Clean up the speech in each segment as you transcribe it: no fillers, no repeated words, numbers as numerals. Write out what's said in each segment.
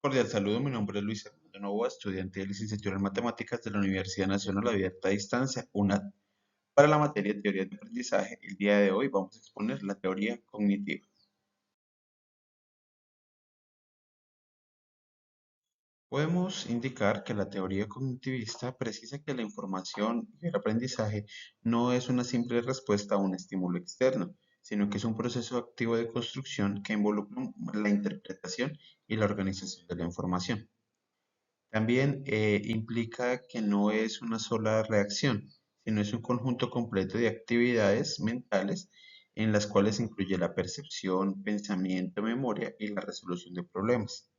Cordial saludo, mi nombre es Luis Fernando Novoa, estudiante de licenciatura en Matemáticas de la Universidad Nacional Abierta a Distancia, UNAD. Para la materia de teoría de aprendizaje, el día de hoy vamos a exponer la teoría cognitiva. Podemos indicar que la teoría cognitivista precisa que la información y el aprendizaje no es una simple respuesta a un estímulo externo, sino que es un proceso activo de construcción que involucra la interpretación y la organización de la información. También implica que no es una sola reacción, sino es un conjunto completo de actividades mentales en las cuales incluye la percepción, pensamiento, memoria y la resolución de problemas.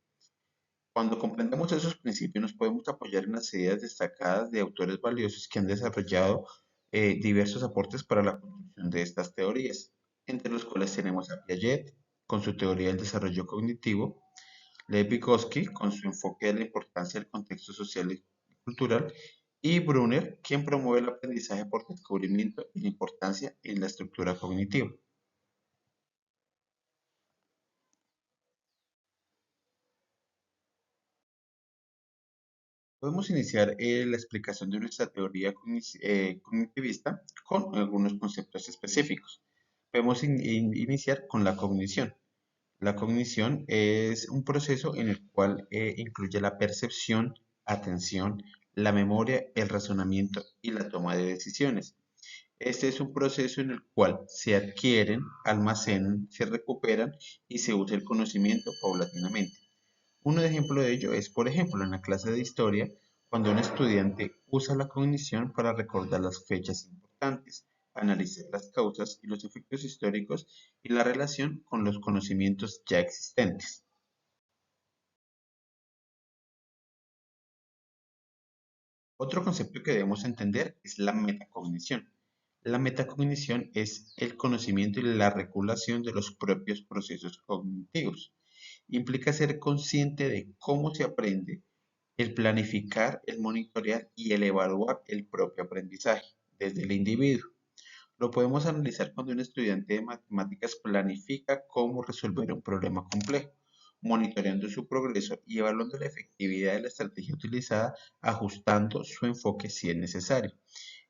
Cuando comprendemos esos principios nos podemos apoyar en las ideas destacadas de autores valiosos que han desarrollado diversos aportes para la construcción de estas teorías, entre los cuales tenemos a Piaget con su teoría del desarrollo cognitivo, Lev Vygotsky, con su enfoque de la importancia del contexto social y cultural, y Brunner, quien promueve el aprendizaje por descubrimiento y la importancia en la estructura cognitiva. Podemos iniciar la explicación de nuestra teoría cognitivista con algunos conceptos específicos. Podemos iniciar con la cognición. La cognición es un proceso en el cual incluye la percepción, atención, la memoria, el razonamiento y la toma de decisiones. Este es un proceso en el cual se adquieren, almacenan, se recuperan y se usa el conocimiento paulatinamente. Un ejemplo de ello es, por ejemplo, en la clase de historia, cuando un estudiante usa la cognición para recordar las fechas importantes, analizar las causas y los efectos históricos y la relación con los conocimientos ya existentes. Otro concepto que debemos entender es la metacognición. La metacognición es el conocimiento y la regulación de los propios procesos cognitivos. Implica ser consciente de cómo se aprende, el planificar, el monitorear y el evaluar el propio aprendizaje desde el individuo. Lo podemos analizar cuando un estudiante de matemáticas planifica cómo resolver un problema complejo, monitoreando su progreso y evaluando la efectividad de la estrategia utilizada, ajustando su enfoque si es necesario.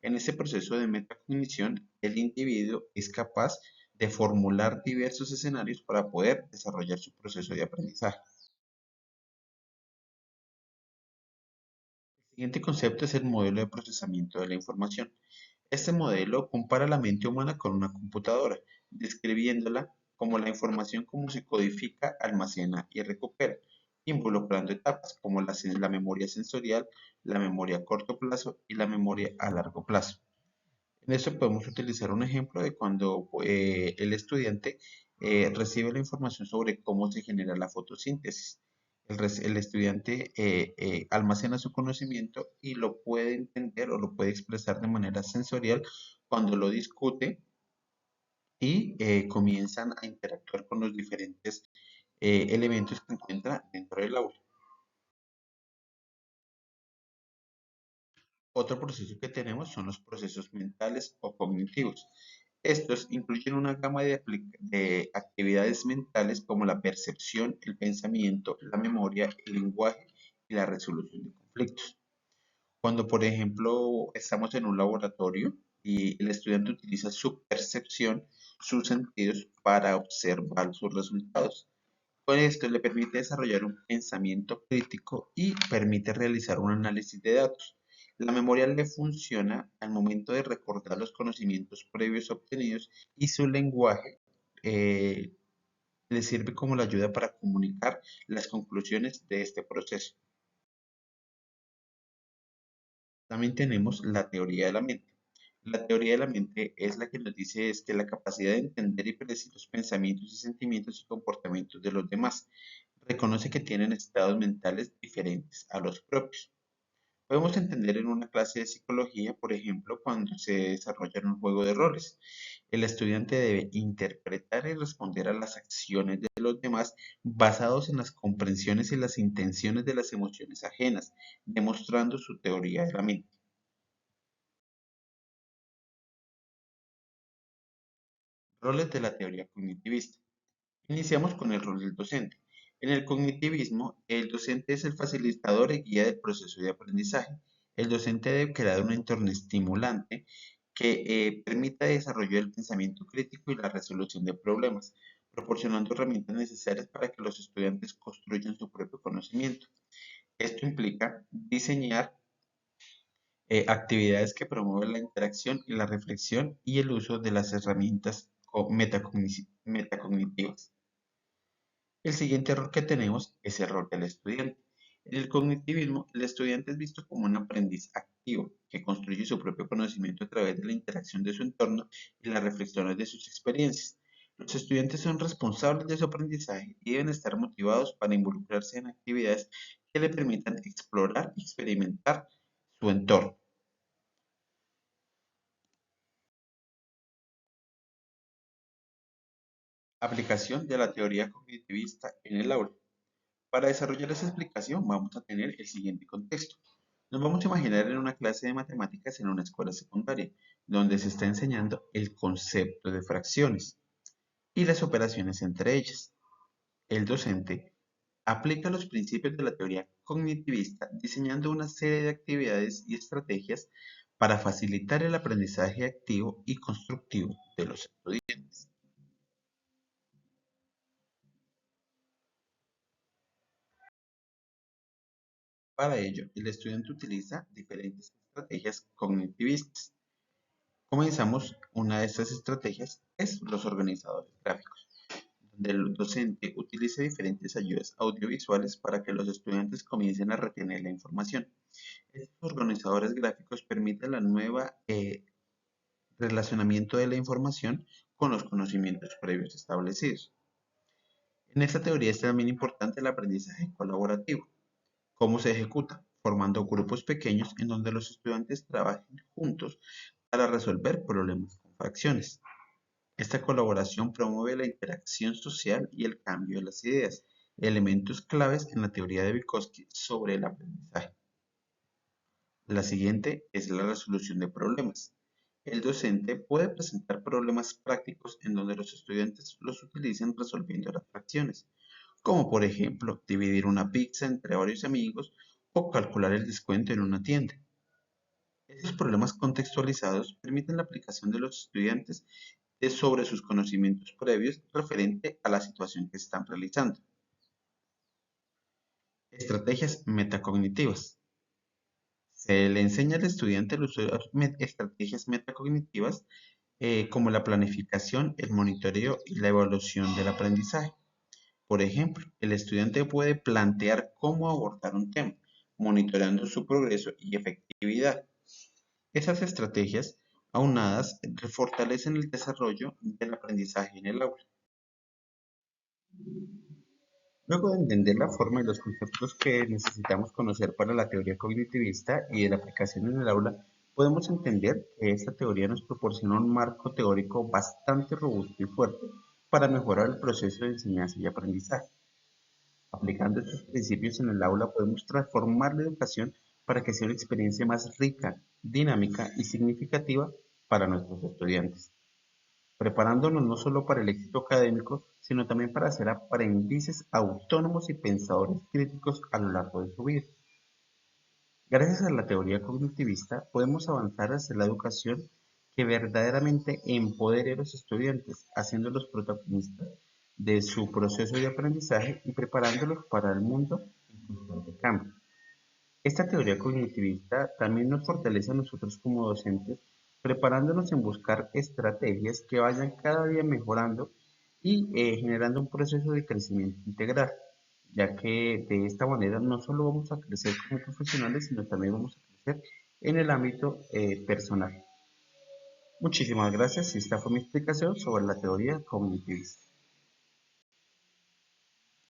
En este proceso de metacognición, el individuo es capaz de formular diversos escenarios para poder desarrollar su proceso de aprendizaje. El siguiente concepto es el modelo de procesamiento de la información. Este modelo compara la mente humana con una computadora, describiéndola como la información como se codifica, almacena y recupera, involucrando etapas como la memoria sensorial, la memoria a corto plazo y la memoria a largo plazo. En esto podemos utilizar un ejemplo de cuando el estudiante recibe la información sobre cómo se genera la fotosíntesis. El estudiante almacena su conocimiento y lo puede entender o lo puede expresar de manera sensorial cuando lo discute y comienzan a interactuar con los diferentes elementos que encuentra dentro del aula. Otro proceso que tenemos son los procesos mentales o cognitivos. Estos incluyen una gama de actividades mentales como la percepción, el pensamiento, la memoria, el lenguaje y la resolución de conflictos. Cuando, por ejemplo, estamos en un laboratorio y el estudiante utiliza su percepción, sus sentidos para observar sus resultados. Con esto le permite desarrollar un pensamiento crítico y permite realizar un análisis de datos. La memoria le funciona al momento de recordar los conocimientos previos obtenidos y su lenguaje eh, le sirve como la ayuda para comunicar las conclusiones de este proceso. También tenemos la teoría de la mente. La teoría de la mente es la que nos dice es que la capacidad de entender y predecir los pensamientos y sentimientos y comportamientos de los demás. Reconoce que tienen estados mentales diferentes a los propios. Podemos entender en una clase de psicología, por ejemplo, cuando se desarrolla un juego de roles. El estudiante debe interpretar y responder a las acciones de los demás basados en las comprensiones y las intenciones de las emociones ajenas, demostrando su teoría de la mente. Roles de la teoría cognitivista. Iniciamos con el rol del docente. En el cognitivismo, el docente es el facilitador y guía del proceso de aprendizaje. El docente debe crear un entorno estimulante que permita el desarrollo del pensamiento crítico y la resolución de problemas, proporcionando herramientas necesarias para que los estudiantes construyan su propio conocimiento. Esto implica diseñar actividades que promueven la interacción y la reflexión y el uso de las herramientas metacognitivas. El siguiente error que tenemos es el rol del estudiante. En el cognitivismo, el estudiante es visto como un aprendiz activo que construye su propio conocimiento a través de la interacción de su entorno y las reflexiones de sus experiencias. Los estudiantes son responsables de su aprendizaje y deben estar motivados para involucrarse en actividades que le permitan explorar y experimentar su entorno. Aplicación de la teoría cognitivista en el aula. Para desarrollar esa explicación vamos a tener el siguiente contexto. Nos vamos a imaginar en una clase de matemáticas en una escuela secundaria, donde se está enseñando el concepto de fracciones y las operaciones entre ellas. El docente aplica los principios de la teoría cognitivista diseñando una serie de actividades y estrategias para facilitar el aprendizaje activo y constructivo de los estudiantes. Para ello, el estudiante utiliza diferentes estrategias cognitivistas. Comenzamos, una de estas estrategias es los organizadores gráficos, donde el docente utiliza diferentes ayudas audiovisuales para que los estudiantes comiencen a retener la información. Estos organizadores gráficos permiten la nueva relacionamiento de la información con los conocimientos previos establecidos. En esta teoría es también importante el aprendizaje colaborativo. ¿Cómo se ejecuta? Formando grupos pequeños en donde los estudiantes trabajen juntos para resolver problemas con fracciones. Esta colaboración promueve la interacción social y el cambio de las ideas, elementos claves en la teoría de Vygotsky sobre el aprendizaje. La siguiente es la resolución de problemas. El docente puede presentar problemas prácticos en donde los estudiantes los utilicen resolviendo las fracciones, como por ejemplo dividir una pizza entre varios amigos o calcular el descuento en una tienda. Estos problemas contextualizados permiten la aplicación de los estudiantes sobre sus conocimientos previos referente a la situación que están realizando. Estrategias metacognitivas. Se le enseña al estudiante el uso de estrategias metacognitivas como la planificación, el monitoreo y la evaluación del aprendizaje. Por ejemplo, el estudiante puede plantear cómo abordar un tema, monitoreando su progreso y efectividad. Esas estrategias, aunadas, fortalecen el desarrollo del aprendizaje en el aula. Luego de entender la forma y los conceptos que necesitamos conocer para la teoría cognitivista y de la aplicación en el aula, podemos entender que esta teoría nos proporciona un marco teórico bastante robusto y fuerte para mejorar el proceso de enseñanza y aprendizaje. Aplicando estos principios en el aula podemos transformar la educación para que sea una experiencia más rica, dinámica y significativa para nuestros estudiantes, preparándonos no solo para el éxito académico, sino también para ser aprendices autónomos y pensadores críticos a lo largo de su vida. Gracias a la teoría cognitivista podemos avanzar hacia la educación que verdaderamente empodere a los estudiantes, haciéndolos protagonistas de su proceso de aprendizaje y preparándolos para el mundo en constante cambio. Esta teoría cognitivista también nos fortalece a nosotros como docentes, preparándonos en buscar estrategias que vayan cada día mejorando y generando un proceso de crecimiento integral, ya que de esta manera no solo vamos a crecer como profesionales, sino también vamos a crecer en el ámbito personal. Muchísimas gracias y esta fue mi explicación sobre la teoría cognitivista.